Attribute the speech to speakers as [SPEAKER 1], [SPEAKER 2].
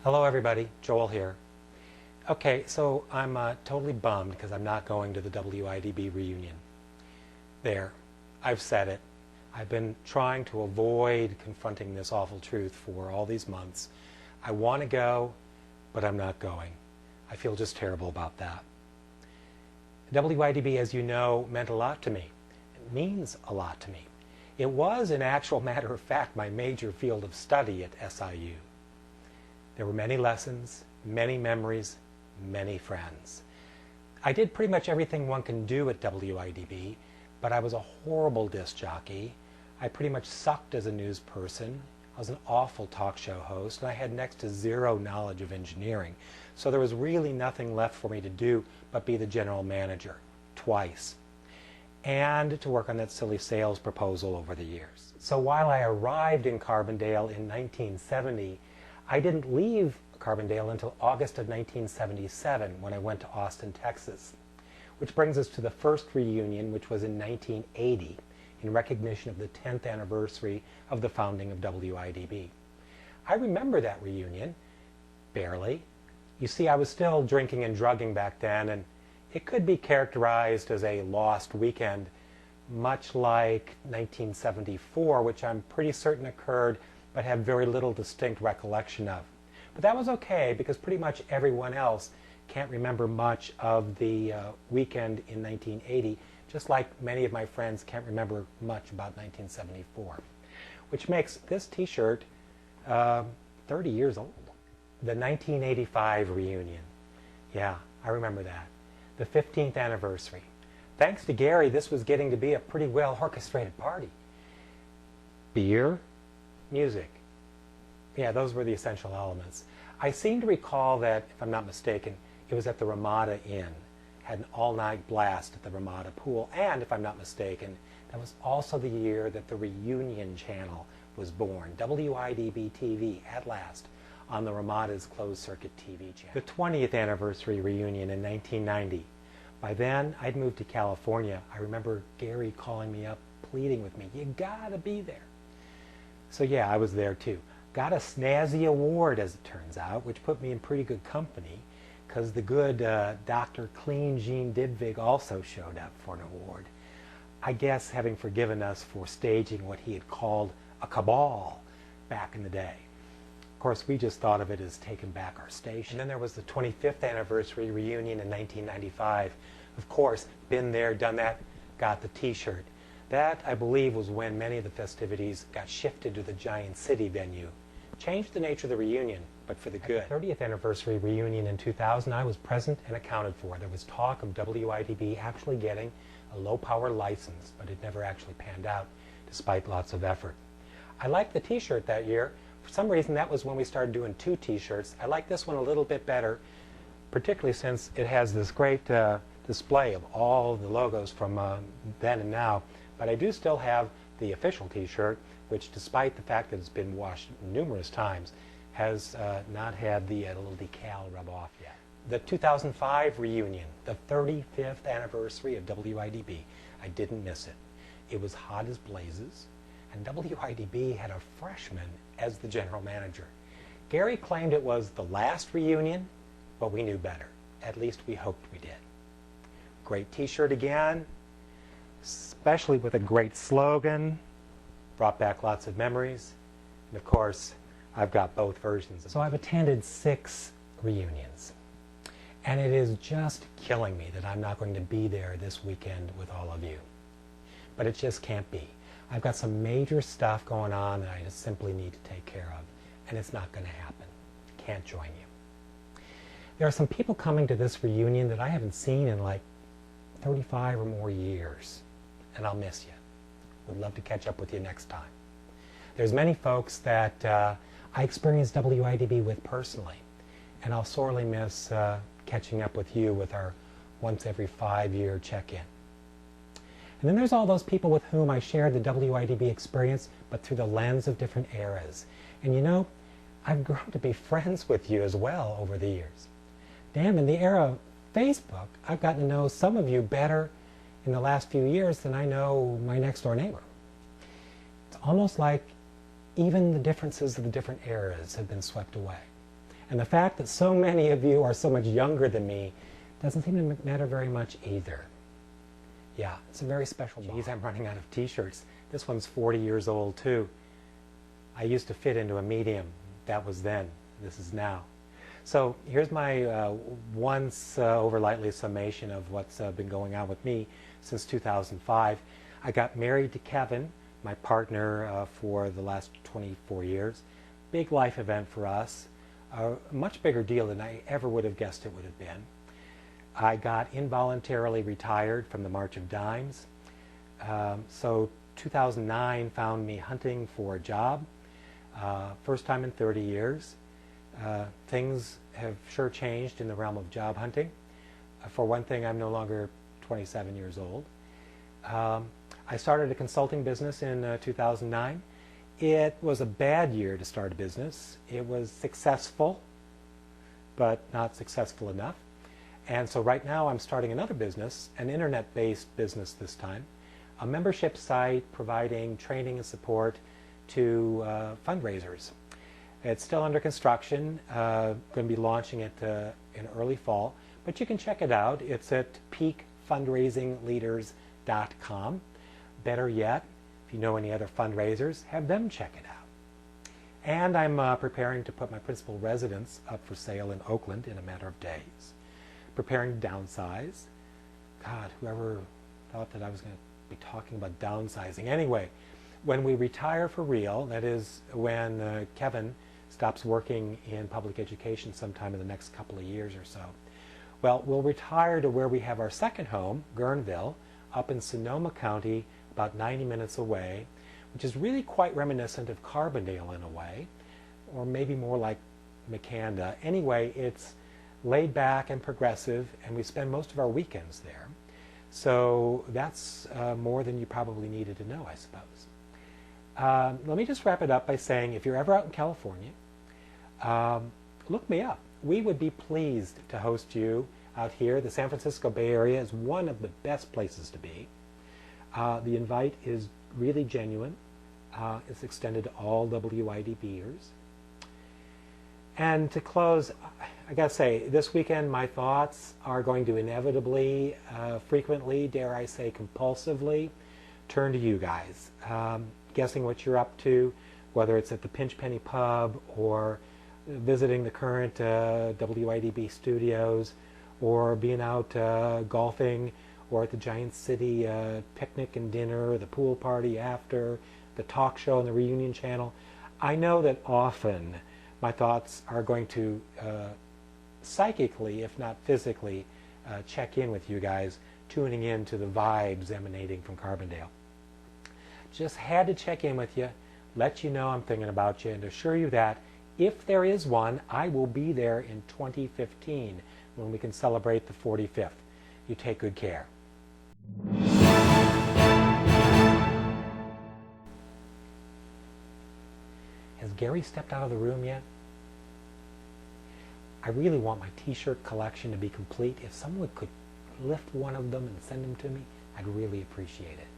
[SPEAKER 1] Hello everybody, Joel here. Okay, so I'm totally bummed because I'm not going to the WIDB reunion. There, I've said it. I've been trying to avoid confronting this awful truth for all these months. I want to go, but I'm not going. I feel just terrible about that. WIDB, as you know, meant a lot to me. It means a lot to me. It was, in actual matter of fact, my major field of study at SIU. There were many lessons, many memories, many friends. I did pretty much everything one can do at WIDB, but I was a horrible disc jockey. I pretty much sucked as a news person. I was an awful talk show host, and I had next to zero knowledge of engineering. So there was really nothing left for me to do but be the general manager, twice, and to work on that silly sales proposal over the years. So while I arrived in Carbondale in 1970, I didn't leave Carbondale until August of 1977 when I went to Austin, Texas. Which brings us to the first reunion, which was in 1980 in recognition of the 10th anniversary of the founding of WIDB. I remember that reunion, barely. You see, I was still drinking and drugging back then, and it could be characterized as a lost weekend, much like 1974, which I'm pretty certain occurred but have very little distinct recollection of. But that was okay because pretty much everyone else can't remember much of the weekend in 1980, just like many of my friends can't remember much about 1974, which makes this t-shirt 30 years old. The 1985 reunion. Yeah, I remember that. The 15th anniversary. Thanks to Gary, this was getting to be a pretty well orchestrated party. Beer, music. Yeah, those were the essential elements. I seem to recall that, if I'm not mistaken, it was at the Ramada Inn. Had an all-night blast at the Ramada Pool, and if I'm not mistaken, that was also the year that the Reunion Channel was born. WIDB TV, at last, on the Ramada's closed-circuit TV channel. The 20th anniversary reunion in 1990. By then, I'd moved to California. I remember Gary calling me up, pleading with me, "You gotta be there." So yeah, I was there too. Got a snazzy award, as it turns out, which put me in pretty good company, because the good Dr. Clean Gene Didvig also showed up for an award. I guess having forgiven us for staging what he had called a cabal back in the day. Of course, we just thought of it as taking back our station. And then there was the 25th anniversary reunion in 1995. Of course, been there, done that, got the t-shirt. That, I believe, was when many of the festivities got shifted to the Giant City venue. Changed the nature of the reunion, but for the good. At the 30th anniversary reunion in 2000, I was present and accounted for. There was talk of WIDB actually getting a low-power license, but it never actually panned out, despite lots of effort. I liked the t-shirt that year. For some reason, that was when we started doing two t-shirts. I like this one a little bit better, particularly since it has this great display of all the logos from then and now. But I do still have the official t-shirt, which, despite the fact that it's been washed numerous times, has not had the little decal rub off yet. The 2005 reunion, the 35th anniversary of WIDB. I didn't miss it. It was hot as blazes, and WIDB had a freshman as the general manager. Gary claimed it was the last reunion, but we knew better. At least we hoped we did. Great t-shirt again, especially with a great slogan. Brought back lots of memories. And of course, I've got both versions. So I've attended 6 reunions. And it is just killing me that I'm not going to be there this weekend with all of you. But it just can't be. I've got some major stuff going on that I just simply need to take care of. And it's not going to happen. Can't join you. There are some people coming to this reunion that I haven't seen in like 35 or more years. And I'll miss you. Would love to catch up with you next time. There's many folks that I experienced WIDB with personally, and I'll sorely miss catching up with you with our once every 5-year check-in. And then there's all those people with whom I shared the WIDB experience, but through the lens of different eras. And you know, I've grown to be friends with you as well over the years. Damn, in the era of Facebook, I've gotten to know some of you better in the last few years than I know my next door neighbor. It's almost like even the differences of the different eras have been swept away. And the fact that so many of you are so much younger than me doesn't seem to matter very much either. Yeah, it's a very special bond. Geez, I'm running out of t-shirts. This one's 40 years old too. I used to fit into a medium. That was then. This is now. So here's my once over lightly summation of what's been going on with me since 2005. I got married to Kevin, my partner for the last 24 years. Big life event for us. A much bigger deal than I ever would have guessed it would have been. I got involuntarily retired from the March of Dimes. So 2009 found me hunting for a job. First time in 30 years. Things have sure changed in the realm of job hunting. For one thing, I'm no longer 27 years old. I started a consulting business in 2009. It was a bad year to start a business. It was successful, but not successful enough. And so right now I'm starting another business, an internet-based business this time, a membership site providing training and support to fundraisers. It's still under construction, going to be launching it in early fall, but you can check it out. It's at peakfundraisingleaders.com. Better yet, if you know any other fundraisers, have them check it out. And I'm preparing to put my principal residence up for sale in Oakland in a matter of days. Preparing to downsize. God, whoever thought that I was going to be talking about downsizing. Anyway, when we retire for real, that is when Kevin stops working in public education sometime in the next couple of years or so, well, we'll retire to where we have our second home, Guerneville, up in Sonoma County, about 90 minutes away, which is really quite reminiscent of Carbondale in a way, or maybe more like Makanda. Anyway, it's laid back and progressive, and we spend most of our weekends there. So that's more than you probably needed to know, I suppose. Let me just wrap it up by saying, if you're ever out in California, look me up. We would be pleased to host you out here. The San Francisco Bay Area is one of the best places to be. The invite is really genuine. It's extended to all WIDBers. And to close, I gotta say, this weekend my thoughts are going to inevitably, frequently, dare I say compulsively, turn to you guys. Guessing what you're up to, whether it's at the Pinch Penny Pub or visiting the current WIDB studios, or being out golfing, or at the Giant City picnic and dinner, the pool party after, the talk show on the Reunion Channel. I know that often my thoughts are going to psychically, if not physically, check in with you guys, tuning in to the vibes emanating from Carbondale. Just had to check in with you, let you know I'm thinking about you, and assure you that if there is one, I will be there in 2015 when we can celebrate the 45th. You take good care. Has Gary stepped out of the room yet? I really want my t-shirt collection to be complete. If someone could lift one of them and send them to me, I'd really appreciate it.